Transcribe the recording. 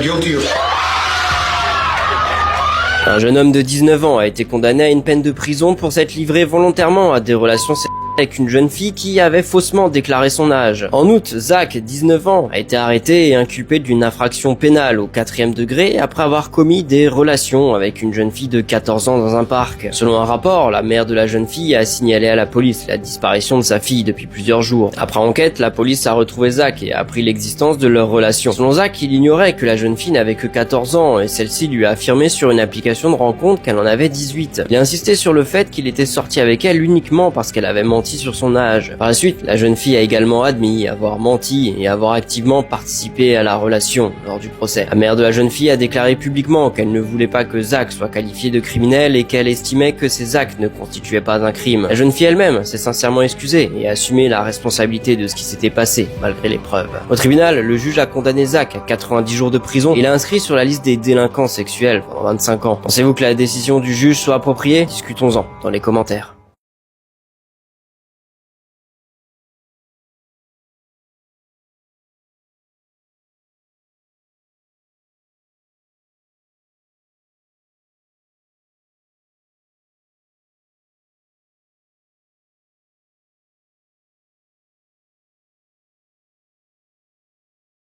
guilty of... Un jeune homme de 19 ans a été condamné à une peine de prison pour s'être livré volontairement à des relations sexuelles avec une jeune fille qui avait faussement déclaré son âge. En août, Zach, 19 ans, a été arrêté et inculpé d'une infraction pénale au 4e degré après avoir commis des relations avec une jeune fille de 14 ans dans un parc. Selon un rapport, la mère de la jeune fille a signalé à la police la disparition de sa fille depuis plusieurs jours. Après enquête, la police a retrouvé Zach et a appris l'existence de leur relation. Selon Zach, il ignorait que la jeune fille n'avait que 14 ans et celle-ci lui a affirmé sur une application de rencontre qu'elle en avait 18. Il a insisté sur le fait qu'il était sorti avec elle uniquement parce qu'elle avait menti sur son âge. Par la suite, la jeune fille a également admis avoir menti et avoir activement participé à la relation lors du procès. La mère de la jeune fille a déclaré publiquement qu'elle ne voulait pas que Zach soit qualifié de criminel et qu'elle estimait que ses actes ne constituaient pas un crime. La jeune fille elle-même s'est sincèrement excusée et a assumé la responsabilité de ce qui s'était passé malgré les preuves. Au tribunal, le juge a condamné Zach à 90 jours de prison et l'a inscrit sur la liste des délinquants sexuels pendant 25 ans. Pensez-vous que la décision du juge soit appropriée? Discutons-en dans les commentaires.